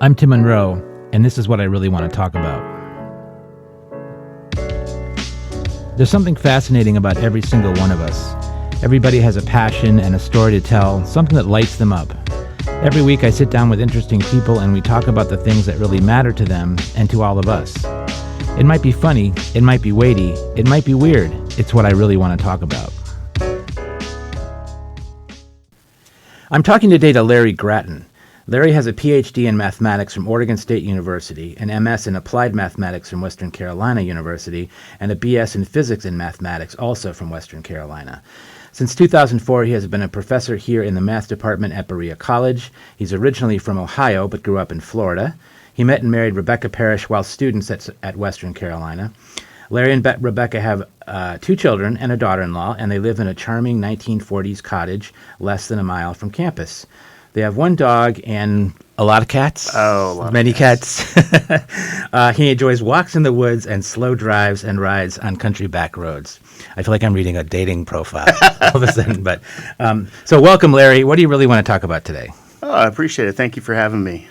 I'm Tim Monroe, and this is what I really want to talk about. There's something fascinating about every single one of us. Everybody has a passion and a story to tell, something that lights them up. Every week I sit down with interesting people and we talk about the things that really matter to them and to all of us. It might be funny, it might be weighty, it might be weird. It's what I really want to talk about. I'm talking today to Larry Gratton. Larry has a PhD in mathematics from Oregon State University, an MS in applied mathematics from Western Carolina University, and a BS in physics and mathematics also from Western Carolina. Since 2004, he has been a professor here in the math department at Berea College. He's originally from Ohio, but grew up in Florida. He met and married Rebecca Parrish while students at Western Carolina. Larry and Rebecca have 2 children and a daughter-in-law, and they live in a charming 1940s cottage less than a mile from campus. They have 1 dog and a lot of cats. Oh, a lot many of cats. He enjoys walks in the woods and slow drives and rides on country back roads. I feel like I'm reading a dating profile all of a sudden. But so welcome, Larry. What do you really want to talk about today? Oh, I appreciate it. Thank you for having me.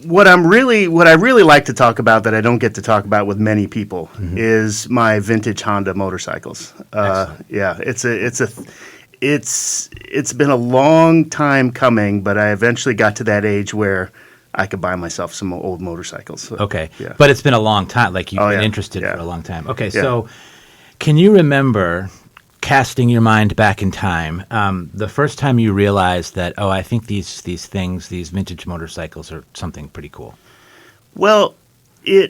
What I really like to talk about that I don't get to talk about with many people is my vintage Honda motorcycles. Yeah, it's been a long time coming, but I eventually got to that age where I could buy myself some old motorcycles. So, okay, yeah. But it's been a long time. Like you've been interested for a long time. Okay, so can you remember casting your mind back in time, the first time you realized that, I think these vintage motorcycles are something pretty cool? Well, I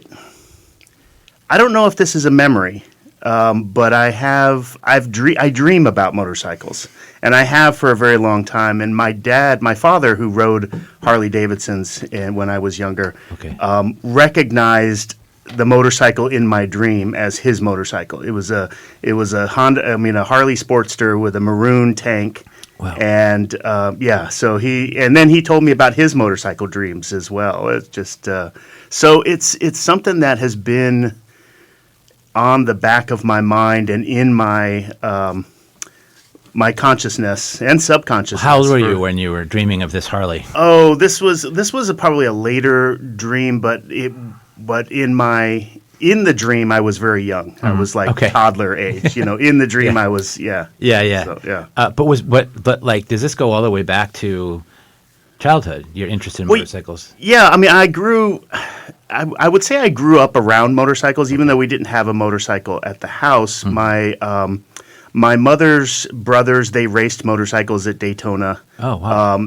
don't know if this is a memory, but I dream about motorcycles, and I have for a very long time. And my father, who rode Harley Davidsons when I was younger, recognized the motorcycle in my dream as his motorcycle. It was a Honda, a Harley Sportster with a maroon tank. Wow. And so then he told me about his motorcycle dreams as well. It's just so it's something that has been on the back of my mind and in my my consciousness and subconsciousness. How old were you when you were dreaming of this Harley? Oh, this was probably a later dream, but in the dream I was very young. I was like toddler age. In the dream I was Yeah. So, But does this go all the way back to childhood? Your interest in motorcycles? Yeah, I would say I grew up around motorcycles, even though we didn't have a motorcycle at the house. My mother's brothers, they raced motorcycles at Daytona. Oh, wow.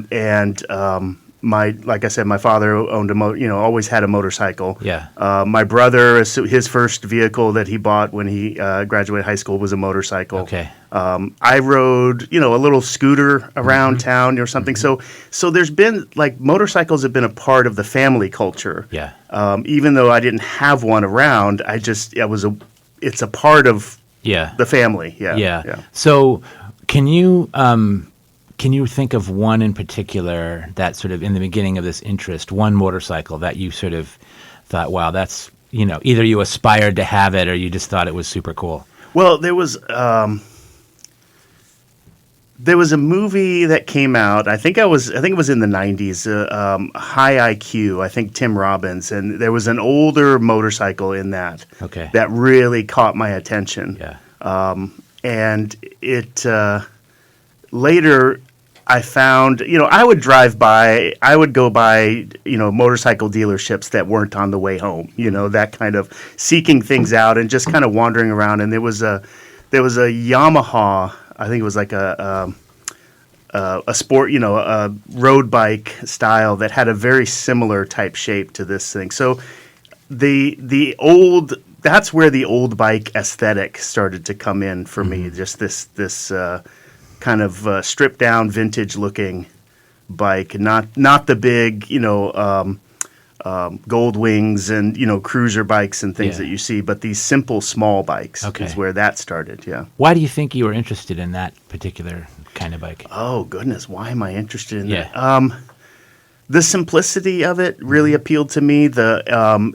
Like I said, my father owned always had a motorcycle. Yeah. My brother, his first vehicle that he bought when he graduated high school was a motorcycle. Okay. I rode, a little scooter around town or something. So there's been motorcycles have been a part of the family culture. Yeah. Even though I didn't have one around, it's a part of the family. Yeah. So can you think of one in particular that sort of in the beginning of this interest, one motorcycle that you sort of thought, wow, that's, either you aspired to have it or you just thought it was super cool? Well, there was a movie that came out. I think it was in the 90s. High IQ. I think Tim Robbins, and there was an older motorcycle in that. Okay. That really caught my attention. Yeah. And it later I found, I would go by, motorcycle dealerships that weren't on the way home, that kind of seeking things out and just kind of wandering around. And there was a Yamaha, I think it was like a sport, a road bike style that had a very similar type shape to this thing. So that's where the old bike aesthetic started to come in for me. Just this kind of stripped down, vintage looking bike, not the big, gold wings and cruiser bikes and things that you see, but these simple small bikes is where that started. Yeah. Why do you think you were interested in that particular kind of bike? Oh goodness, why am I interested in that? The simplicity of it really appealed to me. The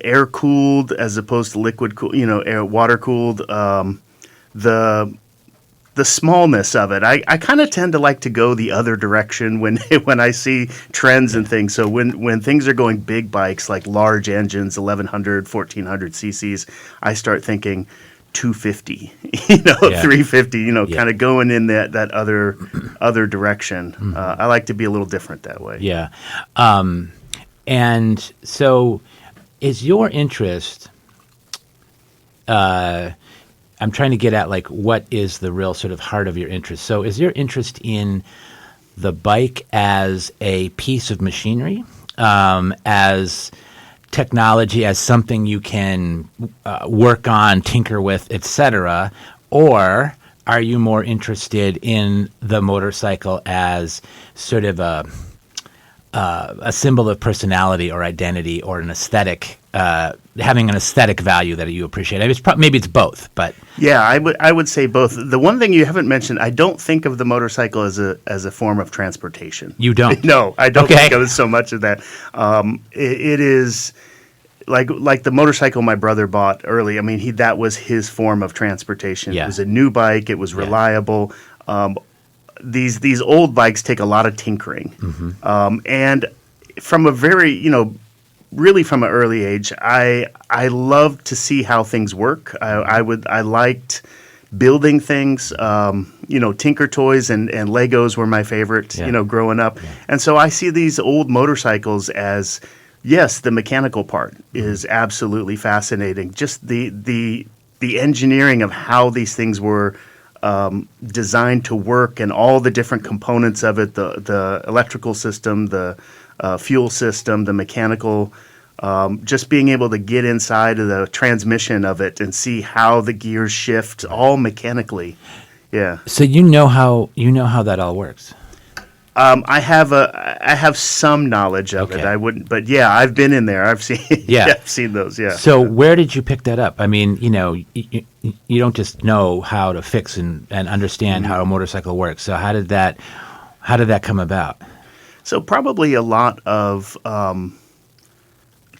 air cooled as opposed to liquid cooled, water cooled. the smallness of it. I kind of tend to like to go the other direction when when I see trends and things. So when things are going big bikes like large engines, 1100, 1400 cc's, I start thinking 250, 350, kind of going in that other direction. I like to be a little different that way. Yeah. And so is your interest, I'm trying to get at like what is the real sort of heart of your interest. So is your interest in the bike as a piece of machinery, as technology, as something you can work on, tinker with, etc., or are you more interested in the motorcycle as sort of a symbol of personality or identity or an aesthetic, having an aesthetic value that you appreciate? I mean, maybe it's both, but yeah, I would say both. The one thing you haven't mentioned, I don't think of the motorcycle as a form of transportation. You don't? No, I don't think of it so much of that. It is like the motorcycle my brother bought early. I mean, that was his form of transportation. Yeah. It was a new bike. It was reliable. These old bikes take a lot of tinkering, and from a very really from an early age, I loved to see how things work. I liked building things. Tinker toys and Legos were my favorite. Growing up, and so I see these old motorcycles as, yes, the mechanical part is absolutely fascinating. Just the engineering of how these things were designed to work and all the different components of it, the electrical system, the fuel system, the mechanical, just being able to get inside of the transmission of it and see how the gears shift all mechanically. Yeah. So you know how that all works. I have some knowledge of it. I wouldn't, but yeah, I've been in there. I've seen I've seen those. Yeah. So where did you pick that up? I mean, you don't just know how to fix and understand how a motorcycle works. So how did that come about? So probably a lot of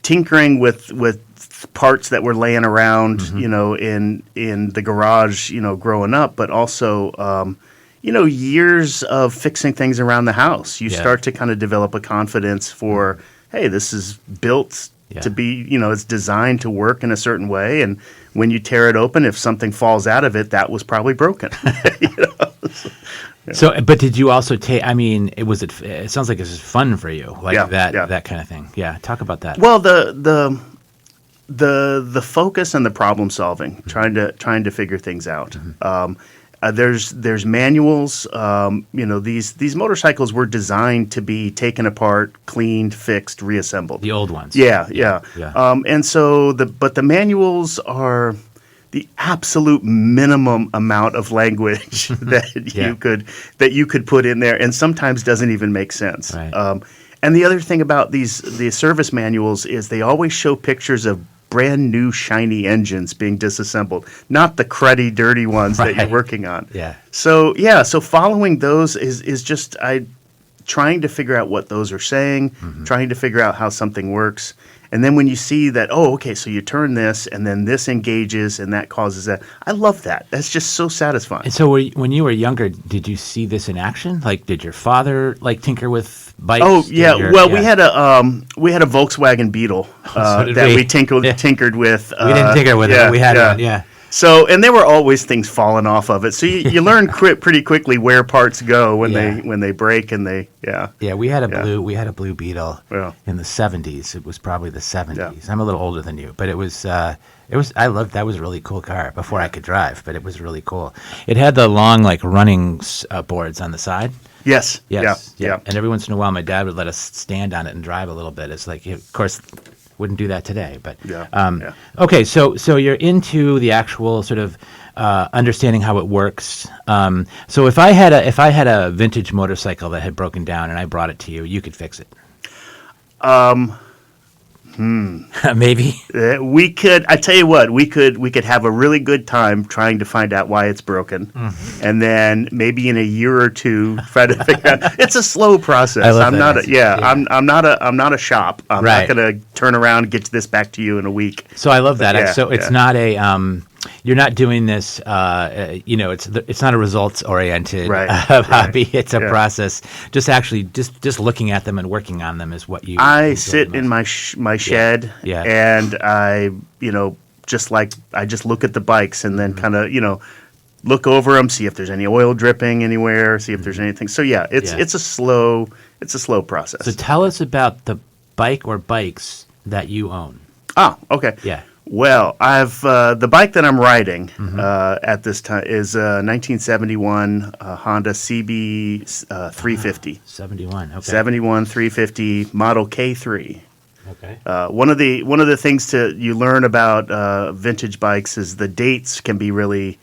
tinkering with parts that were laying around, in the garage, growing up, but also years of fixing things around the house. You start to kind of develop a confidence for, hey, this is built to be, it's designed to work in a certain way. And when you tear it open, if something falls out of it, that was probably broken. So, but did you also take, I mean, it sounds like this is fun for you, like that kind of thing. Yeah. Talk about that. Well, the focus and the problem solving, trying to figure things out. There's manuals. These motorcycles were designed to be taken apart, cleaned, fixed, reassembled. The old ones. Yeah. And so the manuals are the absolute minimum amount of language that you could put in there, and sometimes doesn't even make sense. Right. And the other thing about the service manuals is they always show pictures of brand new shiny engines being disassembled, not the cruddy, dirty ones that you're working on. Yeah. So following those is just trying to figure out what those are saying, trying to figure out how something works. And then when you see that, so you turn this and then this engages and that causes that. I love that. That's just so satisfying. And so when you were younger, did you see this in action? Like, did your father tinker with bikes? Oh, yeah. We had a Volkswagen Beetle we tinkered with. We didn't tinker with it. We had one, yeah. So, and there were always things falling off of it. So you learn pretty quickly where parts go when they break and they. Yeah, we had a blue Beetle in the 70s. It was probably the 70s. Yeah. I'm a little older than you, but it was I loved that. Was a really cool car before I could drive, but it was really cool. It had the long running boards on the side. Yes. Yeah. And every once in a while, my dad would let us stand on it and drive a little bit. It's like, of course, wouldn't do that today, but okay. So you're into the actual sort of understanding how it works. So if I had a vintage motorcycle that had broken down and I brought it to you, you could fix it. Maybe we could. I tell you what, we could have a really good time trying to find out why it's broken, and then maybe in a year or two try to figure out. It's a slow process. I'm not a shop. I'm not going to turn around and get this back to you in a week. So I love that. So it's not a you're not doing this. It's not a results oriented Right, hobby. It's a yeah. process. Just looking at them and working on them is what you. I enjoy sit the in most. my shed, Yeah. and I just look at the bikes and then kind of look over them, see if there's any oil dripping anywhere, see if there's anything. So yeah, it's a slow process. So tell us about the bike or bikes that you own. Oh, okay. Yeah. Well, I've the bike that I'm riding at this time is a 1971 Honda CB 350. 71. Okay. 71 350 Model K3. Okay. One of the things you learn about vintage bikes is the dates can be really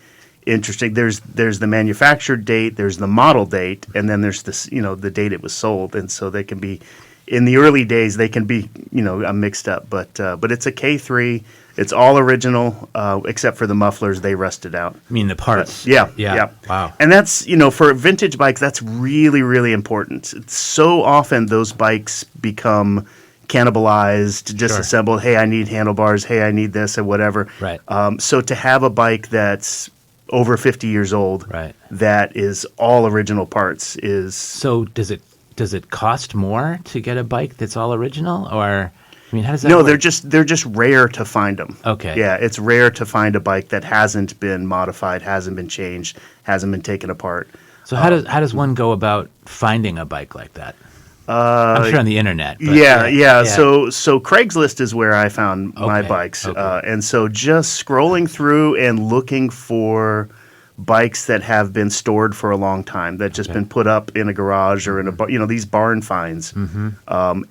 interesting. There's the manufactured date, there's the model date, and then there's this the date it was sold, and so they can be in the early days they can be mixed up. But it's a K3. It's all original except for the mufflers. They rusted out. I mean the parts. Yeah. Wow. And that's for vintage bikes. That's really really important. It's so often those bikes become cannibalized, disassembled. Hey, I need handlebars. Hey, I need this or whatever. Right. So to have a bike that's over 50 years old, Right. that is all original parts is. So does it cost more to get a bike that's all original, or I mean, how does that No, work? they're just rare to find them. Okay. Yeah, it's rare to find a bike that hasn't been modified, hasn't been changed, hasn't been taken apart. So how does one go about finding a bike like that? I'm sure on the internet. But Yeah. So Craigslist is where I found my Okay, bikes, okay. and so just scrolling through and looking for bikes that have been stored for a long time, that just been put up in a garage or in a these barn finds,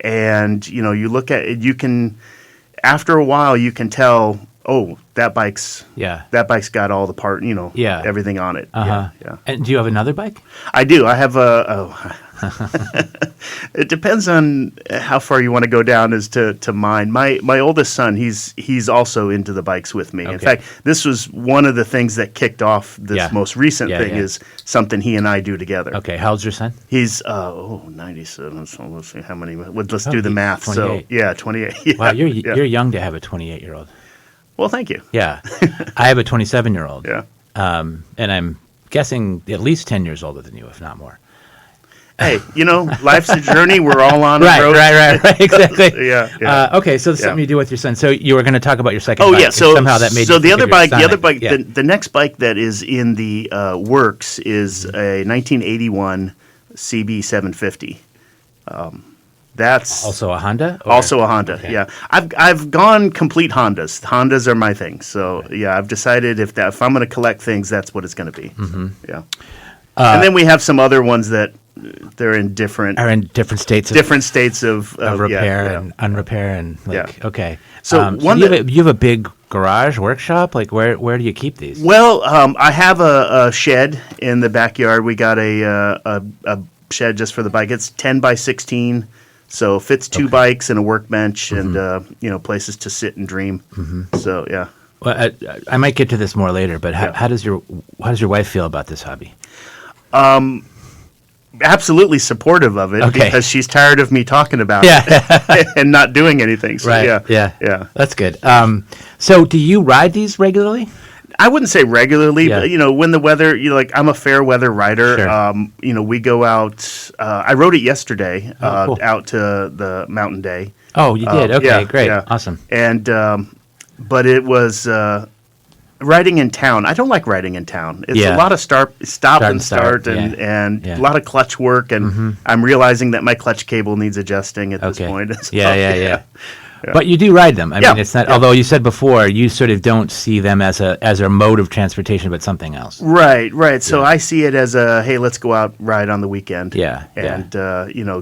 and you look at it, you can after a while you can tell, oh, that bike's got all the part, everything on it. Yeah. And do you have another bike? I do. I have it depends on how far you want to go down as to mine. My oldest son, he's also into the bikes with me. Okay. In fact, this was one of the things that kicked off this most recent thing is something he and I do together. Okay. How old's your son? He's 97. So let's see how many. Let's do the math. 28. So 28. Yeah, Wow, you're young to have a 28-year-old. Well, thank you. Yeah. I have a 27-year-old. Yeah. And I'm guessing at least 10 years older than you, if not more. Hey, life's a journey. We're all on the road. Right. Exactly. Yeah. Okay, so something you do with your son. So you were going to talk about your second Oh bike. yeah, so somehow that made so you the think other of your bike, son, the other I bike, think. the next bike that is in the works is a 1981 CB 750. That's Also a Honda? Or- also a Honda. Okay. Yeah, I've gone complete Hondas. Hondas are my thing. So yeah, I've decided if I'm going to collect things, that's what it's going to be. Mm-hmm. Yeah, and then we have some other ones that they're in different Are in different states of repair and unrepair and okay. So one you have a big garage workshop. Like where do you keep these? Well, I have a shed in the backyard. We got a shed just for the bike. It's 10 by 16, so fits two bikes and a workbench and places to sit and dream. Mm-hmm. So yeah. Well, I might get to this more later, but how does your wife feel about this hobby? Absolutely supportive of it because she's tired of me talking about it and not doing anything. So, Right. Yeah. That's good. So do you ride these regularly? I wouldn't say regularly, but when the weather, I'm a fair weather rider. Sure. We go out. I rode it yesterday cool. out to the Mountain Day. Oh, you did. Okay, great, awesome. And but it was riding in town. I don't like riding in town. It's a lot of stop and start and a lot of clutch work. And I'm realizing that my clutch cable needs adjusting at this point. So, Yeah. But you do ride them. I mean, it's not. Although you said before, you sort of don't see them as a mode of transportation, but something else. Right. So I see it as hey, let's go out ride on the weekend. And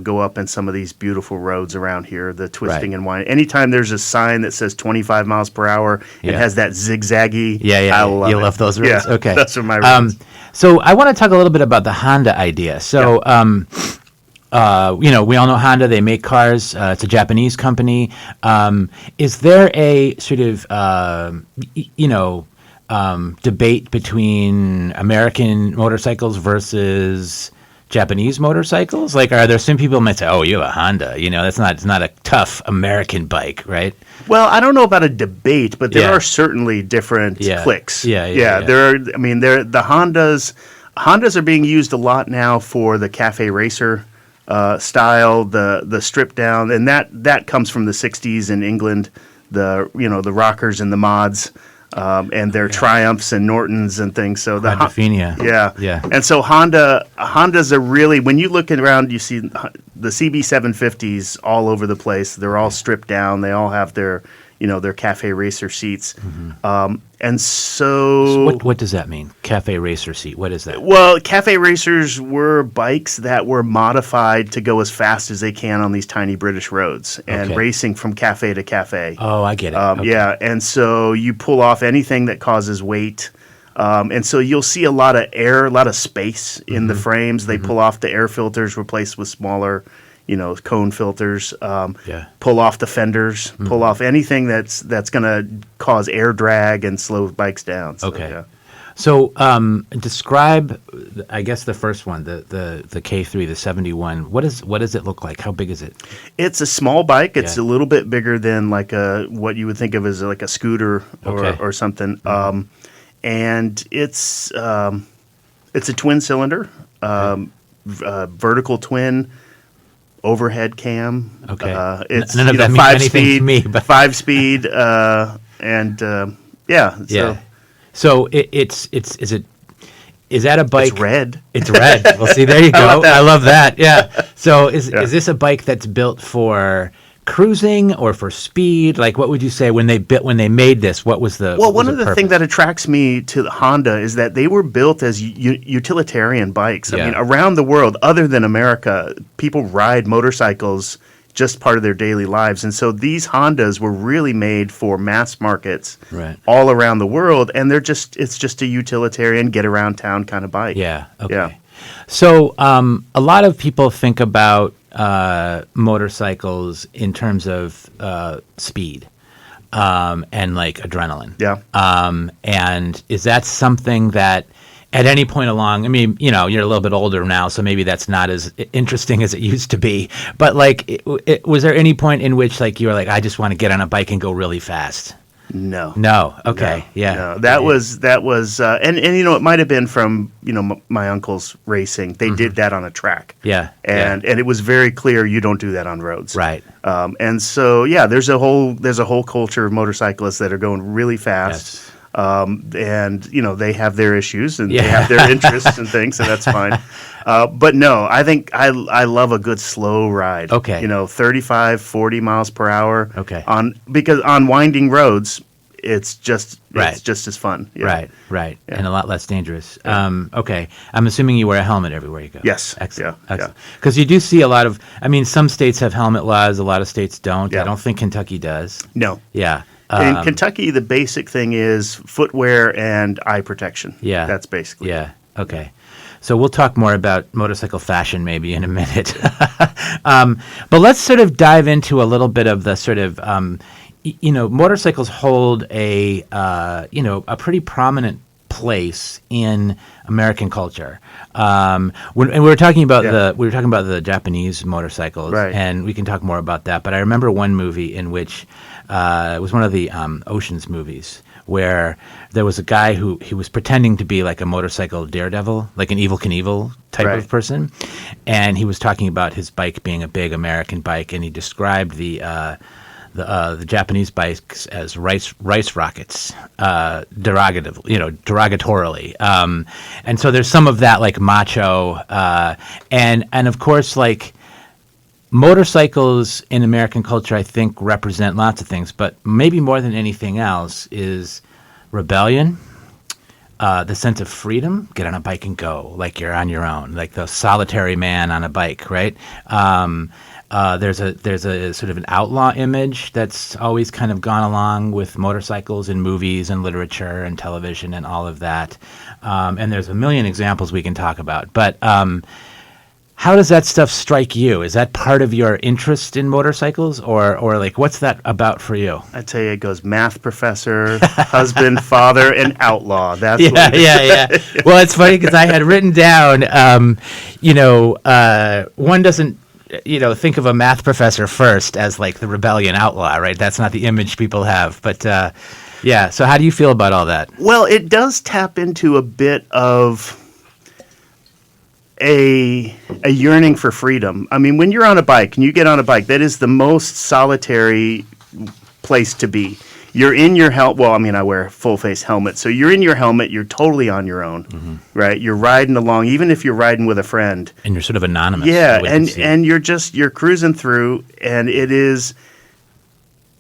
go up in some of these beautiful roads around here, the twisting and winding. Anytime there's a sign that says 25 miles per hour, it has that zigzaggy. I love you it. love those roads. Yeah, okay, that's what my roads. So I want to talk a little bit about the Honda idea. So. We all know Honda. They make cars. It's a Japanese company. Is there a sort of, debate between American motorcycles versus Japanese motorcycles? Like, are there some people who might say, "Oh, you have a Honda"? That's not. It's not a tough American bike, right? Well, I don't know about a debate, but there Yeah. are certainly different cliques. Yeah. There are. I mean, the Hondas. Hondas are being used a lot now for the cafe racer style, the strip down, and that comes from the '60s in England. The rockers and the mods. And their Triumphs and Nortons and things. So Quadrophenia. Yeah. And so Hondas are really, when you look around, you see the CB750s all over the place. They're all stripped down. They all have their cafe racer seats. And so what does that mean? Cafe racer seat. What is that? well, cafe racers were bikes that were modified to go as fast as they can on these tiny British roads and Okay. racing from cafe to cafe. Oh, I get it. Okay. Yeah, and so you pull off anything that causes weight. And so you'll see a lot of air, a lot of space in the frames. They pull off the air filters, replaced with smaller, cone filters. Yeah. Pull off the fenders, pull off anything that's going to cause air drag and slow bikes down. So, Okay. yeah. So, describe, I guess, the first one, the K3, the 71. What does it look like? How big is it? It's a small bike. It's Yeah. a little bit bigger than like what you would think of as like a scooter Okay. or something. And it's a twin cylinder, vertical twin, overhead cam. Okay. It's None of that means five anything speed, to me, but 5-speed, and yeah. Yeah. So is that a bike? It's red. It's red. Well, see, there you go. love that. I love that. Yeah. So is Yeah. this a bike that's built for cruising or for speed? Like, what would you say when they made this? What was the Well, one of the things that attracts me to the Honda is that they were built as utilitarian bikes. Yeah. I mean, around the world, other than America, people ride motorcycles just part of their daily lives. And so these Hondas were really made for mass markets Right. all around the world. And it's just a utilitarian, get around town kind of bike. Yeah. Okay. Yeah. So a lot of people think about motorcycles in terms of speed and like adrenaline. Yeah. And is that something that at any point along, I mean, you're a little bit older now, so maybe that's not as interesting as it used to be. But like, was there any point in which like you were like, I just want to get on a bike and go really fast? No. No. Okay. No, Yeah. no. That was, and it might have been from my uncle's racing. They did that on a track. Yeah. And it was very clear you don't do that on roads. Right. And so there's a whole culture of motorcyclists that are going really fast. Yes. And they have their issues and Yeah. they have their interests and things, so that's fine. But no, I think I love a good slow ride. Okay. 35, 40 miles per hour. Okay. Because on winding roads, it's just Right. as fun. Yeah. Right, and a lot less dangerous. Okay, I'm assuming you wear a helmet everywhere you go. Yes. Excellent. Yeah, Excellent. Because you do see a lot of. I mean, some states have helmet laws. A lot of states don't. Yeah. I don't think Kentucky does. No. Yeah. In Kentucky, the basic thing is footwear and eye protection. Yeah. That's basically it. Yeah. Okay. So we'll talk more about motorcycle fashion maybe in a minute. But let's sort of dive into a little bit of the sort of, motorcycles hold a pretty prominent place in American culture. And we were talking about the Japanese motorcycles, Right. and we can talk more about that. But I remember one movie in which it was one of the Ocean's movies where there was a guy who he was pretending to be like a motorcycle daredevil, like an Evel Knievel type Right. of person, and he was talking about his bike being a big American bike, and he described the Japanese bikes as rice rockets, derogatorily. And so there's some of that like macho, and of course like motorcycles in American culture, I think represent lots of things, but maybe more than anything else is rebellion. The sense of freedom, get on a bike and go, like you're on your own, like the solitary man on a bike, right? There's a sort of an outlaw image that's always kind of gone along with motorcycles in movies and literature and television and all of that. And there's a million examples we can talk about. But How does that stuff strike you? Is that part of your interest in motorcycles, or like what's that about for you? I tell you, it goes math professor, husband, father, and outlaw. That's Yeah, what yeah. Well, it's funny because I had written down, one doesn't, think of a math professor first as like the rebellion outlaw, right? That's not the image people have. But yeah, so how do you feel about all that? Well, it does tap into a bit of a yearning for freedom. I mean, when you're on a bike and you get on a bike, that is the most solitary place to be. You're in your helmet. Well, I mean, I wear a full face helmet, so you're in your helmet. You're totally on your own, right? You're riding along, even if you're riding with a friend. And you're sort of anonymous. Yeah, and you're cruising through, and it is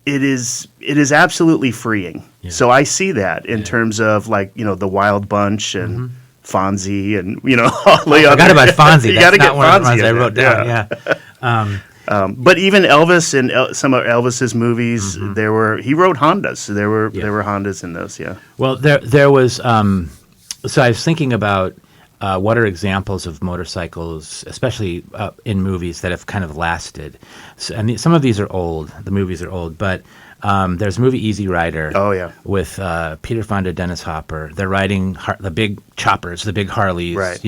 absolutely freeing. Yeah. So I see that in terms of like the Wild Bunch and Fonzie and all the other. I forgot about Fonzie. You That's got to not get one of the Fonzie ones I wrote down. Yeah. But even Elvis and some of Elvis's movies, he wrote Hondas. There were Hondas in those. Yeah. Well, there was. So I was thinking about what are examples of motorcycles, especially in movies that have kind of lasted. So, and some of these are old. The movies are old, but there's a movie Easy Rider. Oh yeah. With Peter Fonda, Dennis Hopper. They're riding the big choppers, the big Harleys. Right.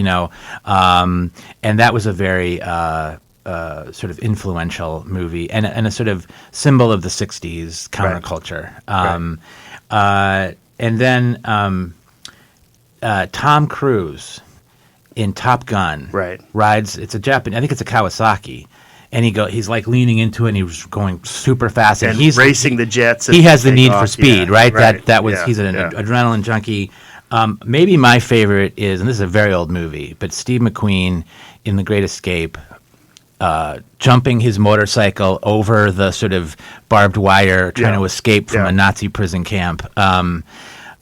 And that was a very sort of influential movie and a sort of symbol of the '60s counterculture. And then Tom Cruise in Top Gun rides. It's a Japanese. I think it's a Kawasaki. And he's like leaning into it, and he's going super fast, and he's racing the jets. He has the need for speed, right? That was Yeah, he's an adrenaline junkie. Maybe my favorite is, and this is a very old movie, but Steve McQueen in The Great Escape, jumping his motorcycle over the sort of barbed wire, trying to escape from a Nazi prison camp.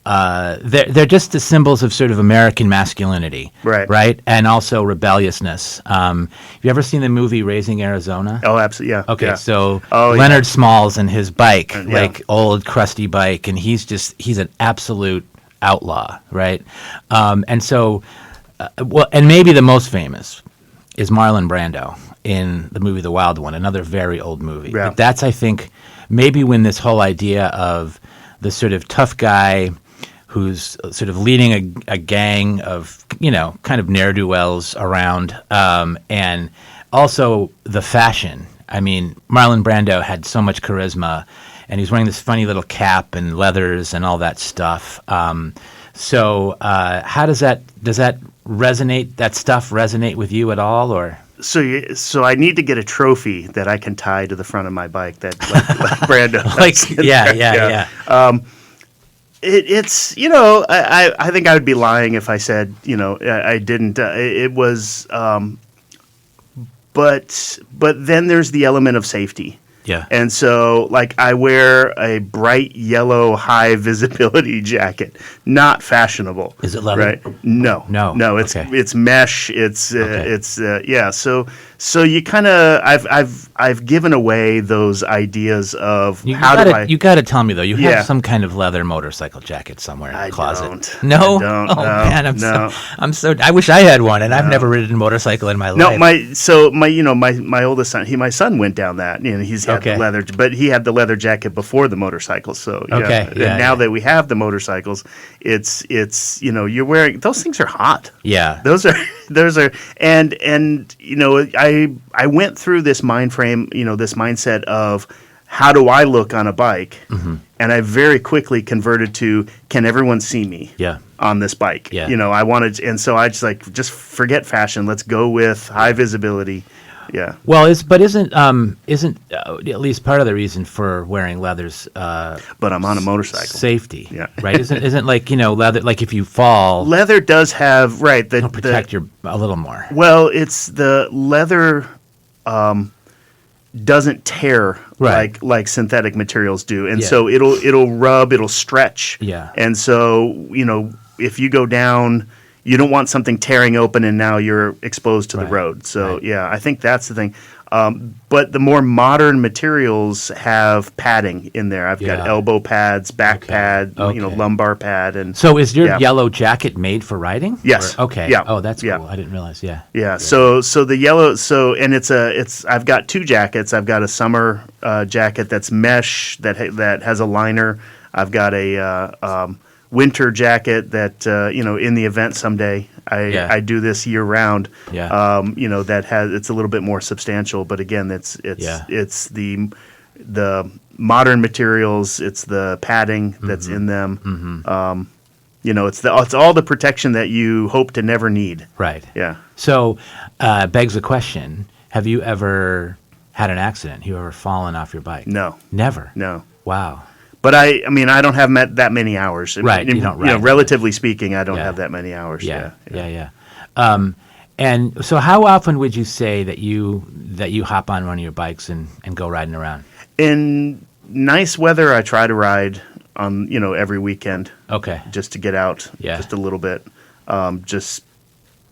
They're just the symbols of sort of American masculinity, right? And also rebelliousness. Have you ever seen the movie Raising Arizona? Oh, absolutely, yeah. Okay, yeah. so Leonard Smalls and his bike, like old crusty bike, and he's an absolute outlaw, right? And so, and maybe the most famous is Marlon Brando in the movie The Wild One, another very old movie. Yeah. But that's, I think, maybe when this whole idea of the sort of tough guy who's sort of leading a gang of, kind of ne'er-do-wells around, and also the fashion. I mean, Marlon Brando had so much charisma, and he's wearing this funny little cap and leathers and all that stuff. So how does that resonate? That stuff resonate with you at all, or? So I need to get a trophy that I can tie to the front of my bike that like Brando. Yeah. It's I think I would be lying if I said I didn't. It was, but then there's the element of safety. Yeah. And so, like, I wear a bright yellow high visibility jacket. Not fashionable. Is it leather? Right? No. It's mesh. Yeah. So you kind of I've given away those ideas of you got to tell me though. You have some kind of leather motorcycle jacket somewhere in the closet. Don't. No. I don't. Oh man, I'm so. I wish I had one, and I've never ridden a motorcycle in my life. No, my oldest son. My son went down that. He's had the leather, but he had the leather jacket before the motorcycle. So now that we have the motorcycles, it's you're wearing those things are hot. Yeah, those are and I went through this mind frame, this mindset of how do I look on a bike, and I very quickly converted to can everyone see me on this bike? Yeah. I wanted, and so I just forget fashion. Let's go with high visibility. Yeah. Well, isn't at least part of the reason for wearing leathers? But I'm on a motorcycle. Safety. Yeah. Right. Isn't like leather? Like if you fall, leather does have it'll protect your a little more. Well, it's the leather doesn't tear like synthetic materials do, and so it'll rub, it'll stretch. Yeah. And so if you go down, you don't want something tearing open and now you're exposed to the road. So I think that's the thing. But the more modern materials have padding in there. I've got Yeah. elbow pads, back pad, Okay. lumbar pad, and So is your yeah. yellow jacket made for riding? Yes. Or- okay. Yeah. Oh, that's Yeah. cool. I didn't realize. Yeah. Yeah. So the yellow. And it's. I've got two jackets. I've got a summer jacket that's mesh that has a liner. I've got a winter jacket that in the event someday I do this year round. Yeah. That it's a little bit more substantial, but again, it's the modern materials. It's the padding that's in them. It's all the protection that you hope to never need. Right. Yeah. So, begs the question: have you ever had an accident? You ever fallen off your bike? No. Never. No. Wow. But I don't have that many hours. Right, you don't ride relatively speaking, I don't Yeah. have that many hours. Yeah. And so, how often would you say that you hop on one of your bikes and go riding around? In nice weather, I try to ride on every weekend. Okay. Just to get out, just a little bit.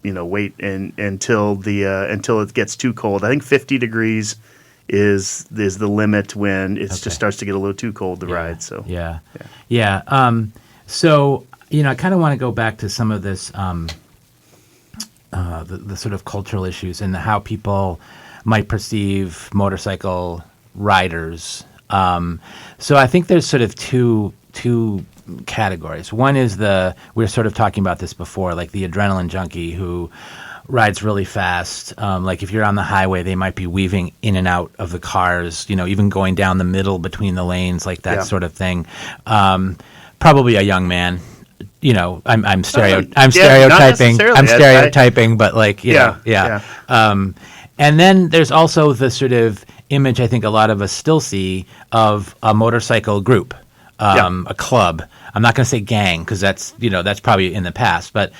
Wait until it gets too cold. I think 50 degrees is the limit when it just starts to get a little too cold to ride. So yeah. So I kind of want to go back to some of this, the sort of cultural issues and how people might perceive motorcycle riders. So I think there's sort of two categories. One is we were sort of talking about this before, like the adrenaline junkie who rides really fast. Like if you're on the highway, they might be weaving in and out of the cars, even going down the middle between the lanes, like that sort of thing. Probably a young man. I'm stereotyping. I'm stereotyping, but like, yeah. And then there's also the sort of image I think a lot of us still see of a motorcycle group, a club. I'm not going to say gang because that's probably in the past, but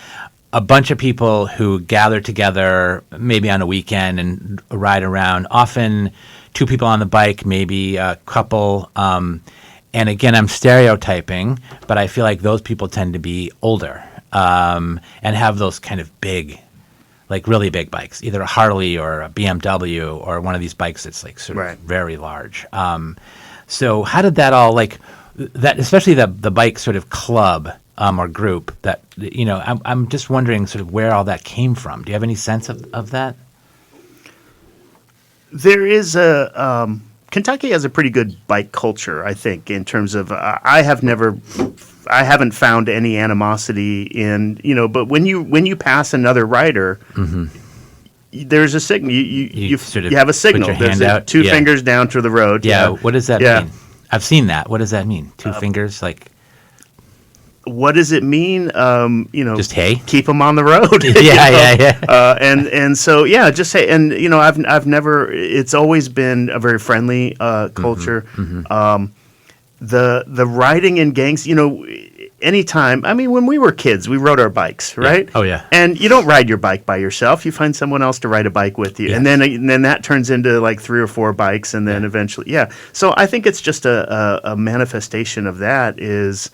a bunch of people who gather together maybe on a weekend and ride around, often two people on the bike, maybe a couple. And again, I'm stereotyping, but I feel like those people tend to be older and have those kind of big, like really big bikes, either a Harley or a BMW or one of these bikes that's like sort of very large. So how did that all that, especially the bike sort of club or group that, I'm just wondering sort of where all that came from. Do you have any sense of that? There is Kentucky has a pretty good bike culture, I think, in terms of, I haven't found any animosity in, but when you pass another rider, there's a signal. You have a signal. Put your hand There's out. two fingers down to the road. Yeah. What does that Yeah. mean? I've seen that. What does that mean? Two fingers, like. What does it mean? Just hey. Keep them on the road. Yeah. And so just say, and I've never. It's always been a very friendly culture. The riding in gangs, anytime. I mean, when we were kids, we rode our bikes, right? Yeah. Oh yeah. And you don't ride your bike by yourself. You find someone else to ride a bike with you, Yes. and then that turns into like 3 or 4 bikes, and then eventually, So I think it's just a manifestation of that is.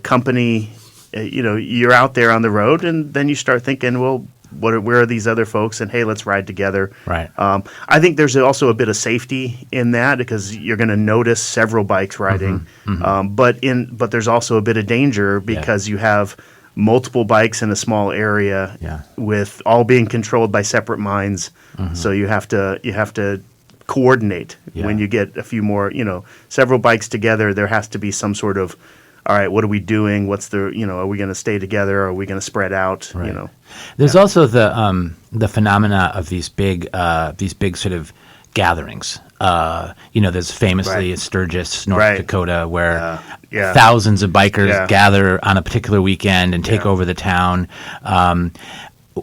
Company, you're out there on the road, and then you start thinking, well, where are these other folks? And hey, let's ride together. Right. I think there's also a bit of safety in that because you're going to notice several bikes riding, but there's also a bit of danger because you have multiple bikes in a small area with all being controlled by separate minds. So you have to coordinate when you get a few more, several bikes together. There has to be some sort of, all right, what are we doing? What's the, are we going to stay together? Or are we going to spread out? Right. There's also the phenomena of these big sort of gatherings. There's famously Sturgis, North Dakota, where thousands of bikers gather on a particular weekend and take over the town.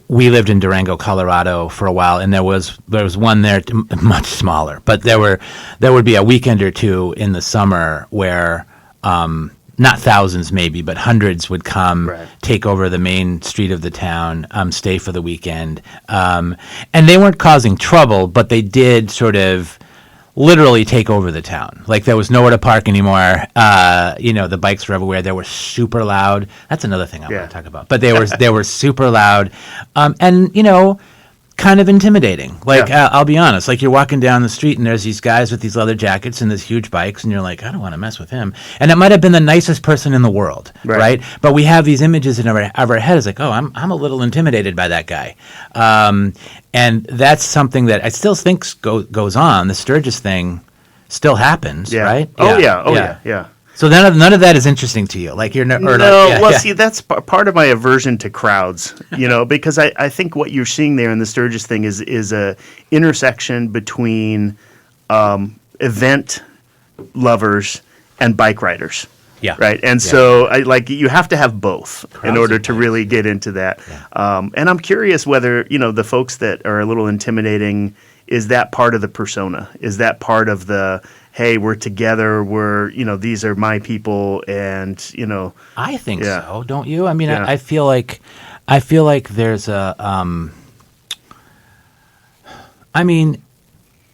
We lived in Durango, Colorado for a while, and there was one there much smaller, but there would be a weekend or two in the summer where not thousands maybe, but hundreds would come, take over the main street of the town, stay for the weekend, and they weren't causing trouble, but they did sort of literally take over the town. Like there was nowhere to park anymore. The bikes were everywhere. They were super loud. That's another thing I want to talk about. But they were super loud. And kind of intimidating. Like, Yeah. I'll be honest, like you're walking down the street and there's these guys with these leather jackets and these huge bikes, and you're like, I don't want to mess with him. And it might have been the nicest person in the world, right? But we have these images in our head. It's like, oh, I'm a little intimidated by that guy. And that's something that I still think goes on. The Sturgis thing still happens, right? Oh, yeah. So none of that is interesting to you. Like you're See, that's part of my aversion to crowds, because I think what you're seeing there in the Sturgis thing is a intersection between event lovers and bike riders. Yeah. Right. And so you have to have both in order to really get into that. Yeah. And I'm curious whether, the folks that are a little intimidating, is that part of the persona? Is that part of the, hey, we're together, these are my people, and, I think so, don't you? I mean, I feel like there's a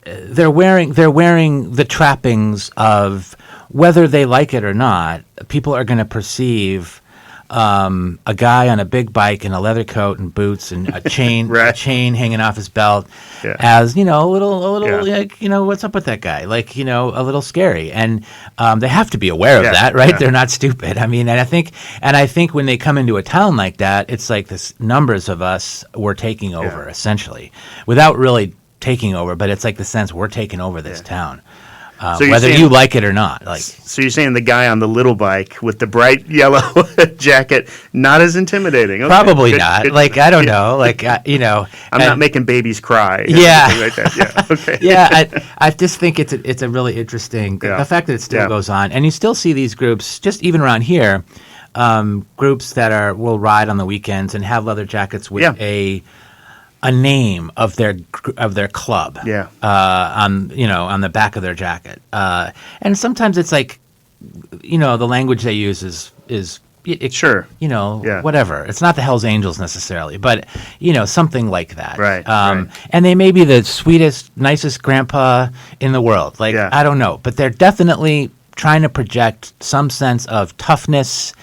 they're wearing the trappings of, whether they like it or not, people are going to perceive a guy on a big bike in a leather coat and boots and a chain, right. a chain hanging off his belt, as a little like, what's up with that guy? Like, a little scary, and they have to be aware of that, right? They're not stupid. I mean, and I think when they come into a town like that, it's like this numbers of us were taking over essentially, without really taking over, but it's like the sense we're taking over this town. So whether you like it or not. So you're saying the guy on the little bike with the bright yellow jacket, not as intimidating? Okay. Probably not. I don't know. I'm not making babies cry. Yeah. Like that. Yeah. Okay. Yeah. I just think it's a really interesting, the fact that it still goes on. And you still see these groups, just even around here, groups that will ride on the weekends and have leather jackets with a name of their club, on the back of their jacket, and sometimes it's like, the language they use is sure, whatever. It's not the Hells Angels necessarily, but something like that, right? And they may be the sweetest, nicest grandpa in the world. I don't know, but they're definitely trying to project some sense of toughness,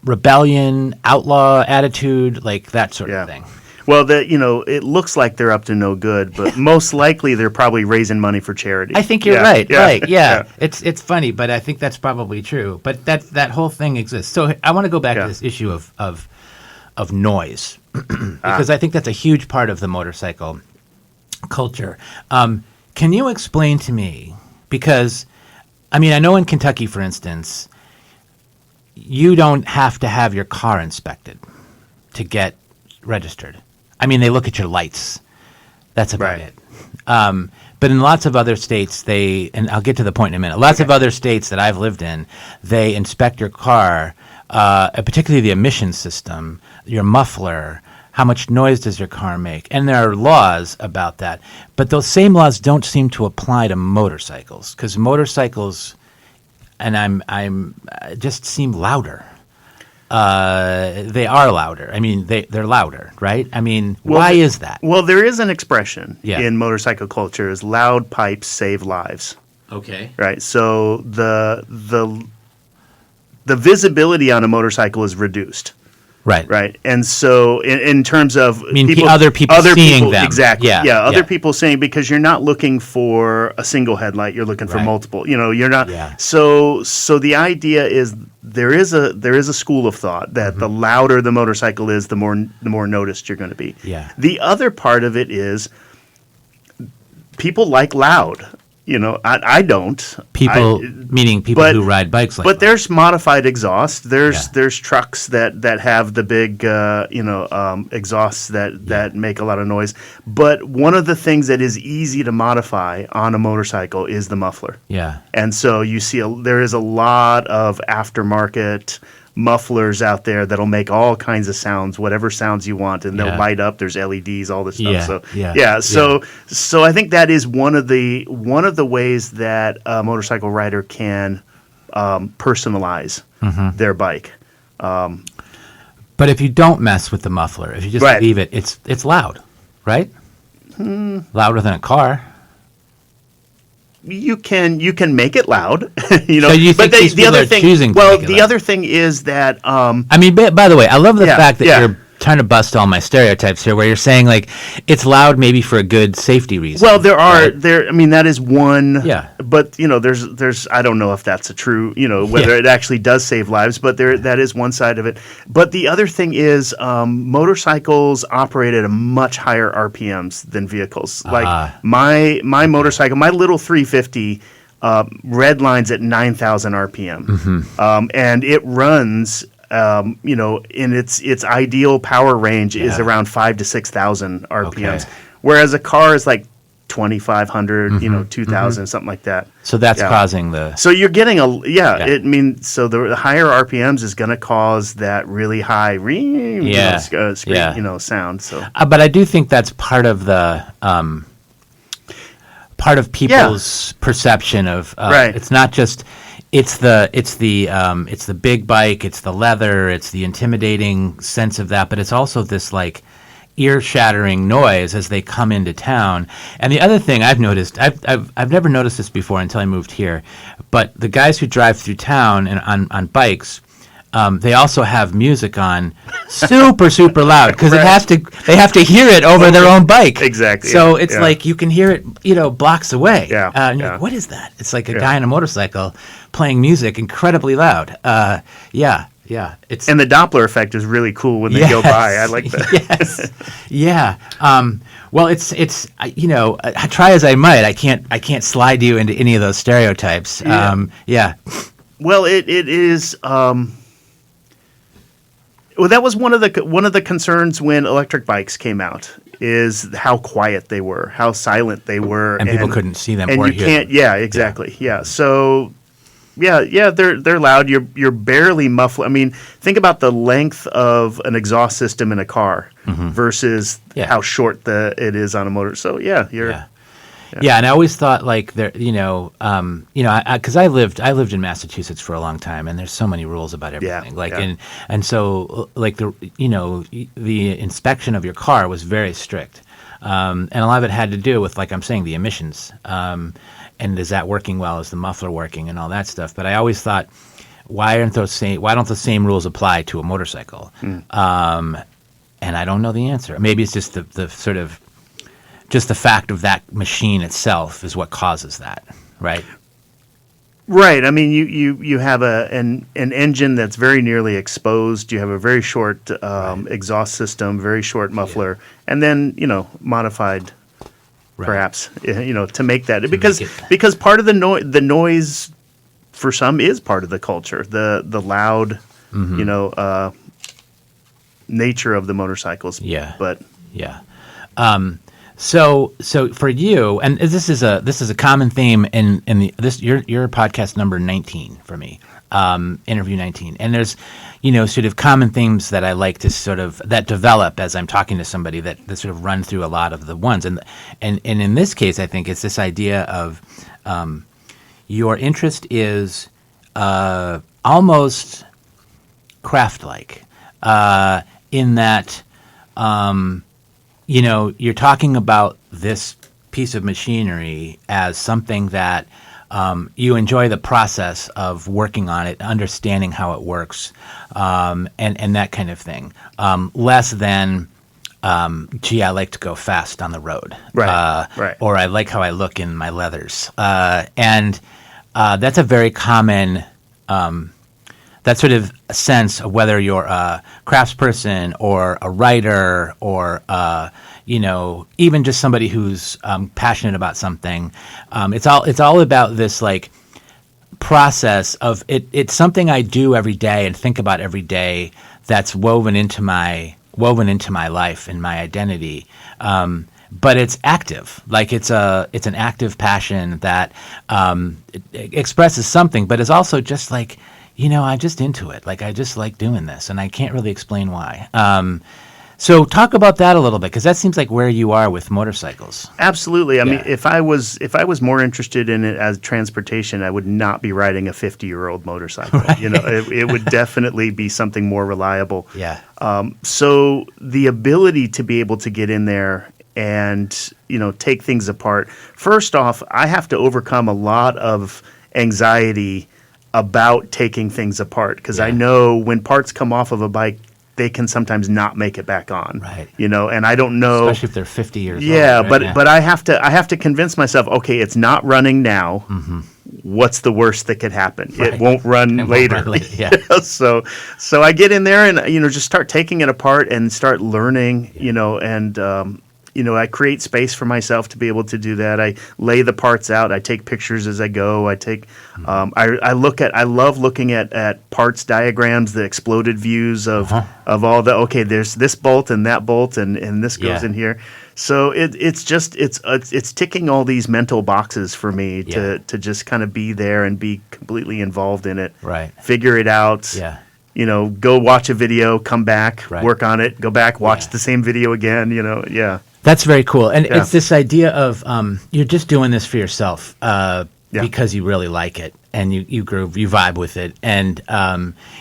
rebellion, outlaw attitude, like that sort of thing. Well, it looks like they're up to no good, but most likely they're probably raising money for charity. I think you're right. Right? Yeah. It's funny, but I think that's probably true. But that whole thing exists. So I want to go back to this issue of noise, because I think that's a huge part of the motorcycle culture. Can you explain to me? Because I know in Kentucky, for instance, you don't have to have your car inspected to get registered. They look at your lights. That's about it. But in lots of other states, and I'll get to the point in a minute, lots of other states that I've lived in, they inspect your car, particularly the emission system, your muffler, how much noise does your car make? And there are laws about that. But those same laws don't seem to apply to motorcycles, because motorcycles, and I'm just seem louder. They are louder. They're louder, right? Why is that? Well, there is an expression in motorcycle culture: is loud pipes save lives. Okay. Right. So the visibility on a motorcycle is reduced. Right. Right. And so in terms of other people seeing them. Exactly. Other people seeing, because you're not looking for a single headlight, you're looking for multiple. You're not. Yeah. So the idea is there is a school of thought that the louder the motorcycle is, the more noticed you're going to be. Yeah. The other part of it is people like loud. I don't. Meaning people who ride bikes like that. But there's modified exhaust. There's trucks that have the big exhausts that make a lot of noise. But one of the things that is easy to modify on a motorcycle is the muffler. Yeah. And so you see there is a lot of aftermarket mufflers out there that'll make all kinds of sounds, whatever sounds you want, and they'll light up. There's LEDs, all this stuff. So I think that is one of the ways that a motorcycle rider can personalize their bike. But if you don't mess with the muffler, if you just leave it, it's loud, right? Louder than a car. You can make it loud, So you think the other thing? The other thing is that by the way, I love the fact that trying to bust all my stereotypes here, where you're saying like it's loud maybe for a good safety reason. Well, there are right? there. I mean, that is one. Yeah. But there's. I don't know if that's a true. Whether it actually does save lives, but that is one side of it. But the other thing is, motorcycles operate at a much higher RPMs than vehicles. Like my motorcycle, my little 350. Red lines at 9,000 RPM, and it runs. In its ideal power range is around 5,000 to 6,000 RPMs, whereas a car is like 2,500, 2,000, something like that. So that's causing the. So you're getting so the higher RPMs is going to cause that really high sound. So, but I do think that's part of the. Part of people's perception of right. It's not just it's the big bike, it's the leather, it's the intimidating sense of that, but it's also this like ear-shattering noise as they come into town. And the other thing I've noticed, I've never noticed this before until I moved here, but the guys who drive through town and on bikes. They also have music on super loud because they have to hear it over their own bike. Exactly. So it's like you can hear it, blocks away. Yeah. And you're like, what is that? It's like a guy on a motorcycle playing music incredibly loud. Yeah. It's and the Doppler effect is really cool when they go by. I like that. Yes. Yeah. Well, it's try as I might, I can't slide you into any of those stereotypes. Yeah. Well, it is. Well, that was one of the concerns when electric bikes came out, is how quiet they were, how silent they were, and people couldn't see them. And or you hear can't. them. Yeah, exactly. Yeah. So, they're loud. You're barely muffling. I mean, think about the length of an exhaust system in a car versus how short it is on a motor. So Yeah, and I always thought like there, because I lived in Massachusetts for a long time, and there's so many rules about everything. And so like the inspection of your car was very strict, and a lot of it had to do with, like I'm saying, the emissions, and is that working well? Is the muffler working, and all that stuff? But I always thought, why don't the same rules apply to a motorcycle? And I don't know the answer. Maybe it's just the sort of just the fact of that machine itself is what causes that, right? Right. I mean, you have an engine that's very nearly exposed. You have a very short exhaust system, very short muffler, and then modified, perhaps to make that because part of the noise for some is part of the culture. The loud, nature of the motorcycles. Yeah. But yeah. So for you, and this is a common theme in your podcast number 19 for me, interview 19, and there's sort of common themes that I like to sort of that develop as I'm talking to somebody that sort of run through a lot of the ones, and in this case I think it's this idea of your interest is almost craft-like in that. You're talking about this piece of machinery as something that you enjoy the process of working on it, understanding how it works, and that kind of thing. Less than, gee, I like to go fast on the road. Right. Or I like how I look in my leathers. And that's a very common that sort of sense of whether you're a craftsperson or a writer or even just somebody who's passionate about something. It's all about this like process of it. It's something I do every day and think about every day that's woven into my life and my identity. But it's active, like it's an active passion that it expresses something, but it's also just like. I'm just into it. Like, I just like doing this, and I can't really explain why. So talk about that a little bit, because that seems like where you are with motorcycles. Absolutely. I mean, if I was more interested in it as transportation, I would not be riding a 50-year-old motorcycle. Right. It would definitely be something more reliable. Yeah. So the ability to be able to get in there and, take things apart. First off, I have to overcome a lot of anxiety about taking things apart, because I know when parts come off of a bike, they can sometimes not make it back on. Right. And I don't know. Especially if they're 50 years yeah, old. Right? but I have to convince myself, okay, it's not running now. What's the worst that could happen? Right. It won't run later. Yeah. So I get in there and just start taking it apart and start learning, and I create space for myself to be able to do that. I lay the parts out. I take pictures as I go. I take, I love looking at parts diagrams, the exploded views of all the, okay, there's this bolt and that bolt and this goes in here. So it's ticking all these mental boxes for me to just kind of be there and be completely involved in it. Right. Figure it out. Yeah. Go watch a video, come back, Right. work on it, go back, watch the same video again, yeah. That's very cool. And it's this idea of you're just doing this for yourself because you really like it and you groove, you vibe with it. And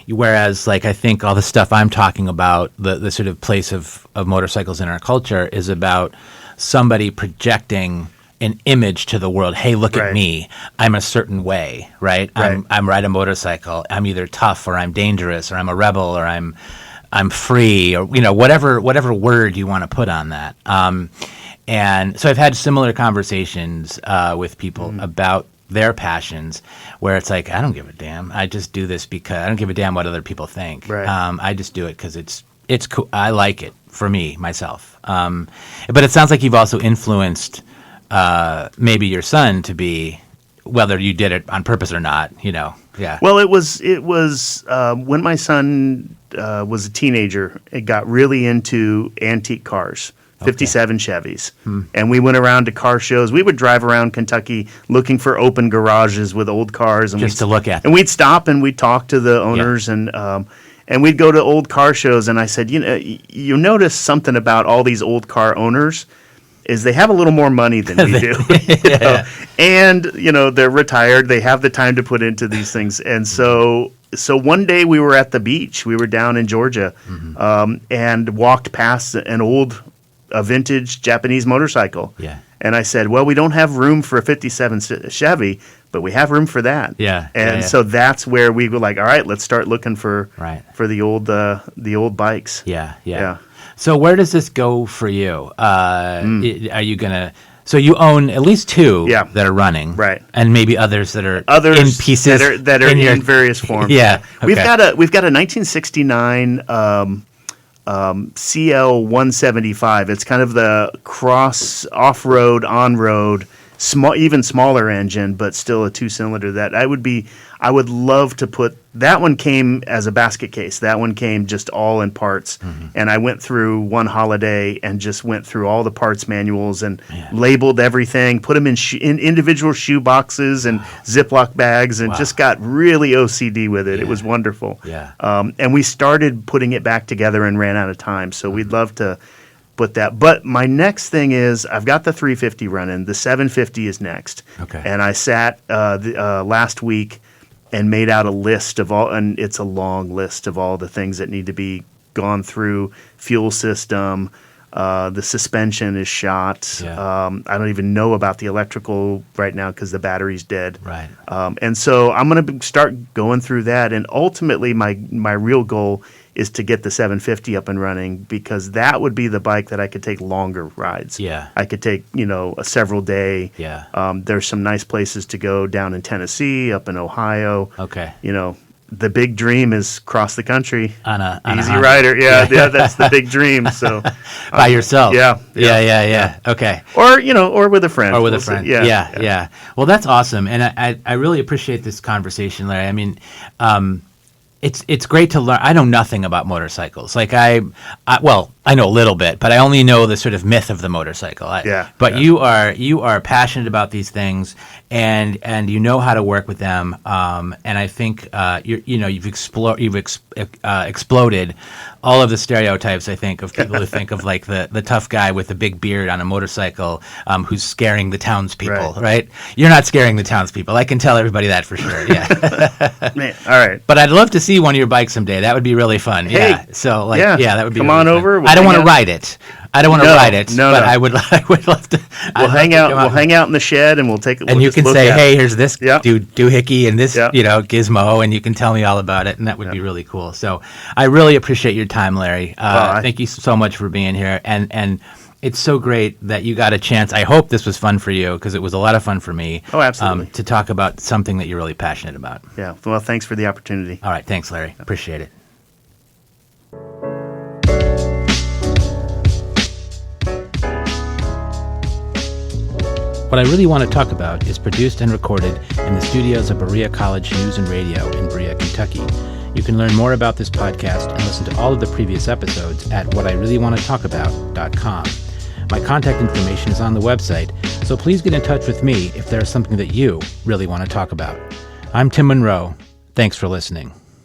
whereas, like, I think all the stuff I'm talking about, the sort of place of motorcycles in our culture is about somebody projecting an image to the world. Hey, look at me. I'm a certain way, right? I'm ride a motorcycle. I'm either tough or I'm dangerous or I'm a rebel or I'm free, or whatever word you want to put on that. And so I've had similar conversations with people about their passions, where it's like, I don't give a damn. I just do this because I don't give a damn what other people think. Right. I just do it because it's cool. I like it for me myself. But it sounds like you've also influenced maybe your son to be, whether you did it on purpose or not. Yeah. Well, it was when my son was a teenager. It got really into antique cars, 57 Chevys, and we went around to car shows. We would drive around Kentucky looking for open garages with old cars, and Just to look at them. And we'd stop and we'd talk to the owners, and we'd go to old car shows. And I said, you notice something about all these old car owners is they have a little more money than we do. And they're retired. They have the time to put into these things. And so one day we were at the beach. We were down in Georgia, and walked past a vintage Japanese motorcycle. Yeah. And I said, well, we don't have room for a 57 Chevy, but we have room for that. Yeah. And so that's where we were like, all right, let's start looking for the old bikes. Yeah. So where does this go for you? Are you gonna? So you own at least two that are running, right? And maybe others that are in pieces that are in various forms. Yeah. Okay. We've got a 1969 CL 175. It's kind of the cross off-road, on-road, even smaller engine, but still a 2-cylinder. That I would love to put. That one came as a basket case. That one came just all in parts. And I went through one holiday and just went through all the parts manuals and labeled everything, put them in individual shoe boxes and Ziploc bags, and just got really OCD with it. It was wonderful. Yeah. And we started putting it back together and ran out of time. So we'd love to put that. But my next thing is I've got the 350 running. The 750 is next. Okay. And I sat last week and made out a list of all, and it's a long list of all the things that need to be gone through. Fuel system, the suspension is shot. Yeah. I don't even know about the electrical right now because the battery's dead. Right. And so I'm going to start going through that, and ultimately my real goal is to get the 750 up and running, because that would be the bike that I could take longer rides. Yeah. I could take, a several day. Yeah. There's some nice places to go down in Tennessee, up in Ohio. Okay. The big dream is cross the country. On a Easy Rider. Yeah, that's the big dream. So by yourself. Yeah. Okay. Or with a friend. Or with a friend. Yeah. Well, that's awesome. And I really appreciate this conversation, Larry. I mean, it's great to learn. I know nothing about motorcycles. Like I know a little bit, but I only know the sort of myth of the motorcycle. But you are passionate about these things, and you know how to work with them. And I think you've exploded all of the stereotypes, I think, of people who think of like the tough guy with the big beard on a motorcycle who's scaring the townspeople. Right? You're not scaring the townspeople. I can tell everybody that for sure. Yeah. Man, all right. But I'd love to see one of your bikes someday. That would be really fun. Hey, yeah. So that would be come really on fun. over. I don't want to ride it. I don't want to No, ride it, no, but no. I would love to. We'll hang out. We'll hang out in the shed, and we'll take. And you can say, "Hey, here's this Yep. doohickey and this, Yep. gizmo," and you can tell me all about it, and that would be really cool. So, I really appreciate your time, Larry. Thank you so much for being here, and it's so great that you got a chance. I hope this was fun for you, because it was a lot of fun for me. Oh, absolutely. To talk about something that you're really passionate about. Yeah. Well, thanks for the opportunity. All right, thanks, Larry. Appreciate it. What I Really Want to Talk About is produced and recorded in the studios of Berea College News and Radio in Berea, Kentucky. You can learn more about this podcast and listen to all of the previous episodes at whatireallywantotalkabout.com. My contact information is on the website, so please get in touch with me if there is something that you really want to talk about. I'm Tim Monroe. Thanks for listening.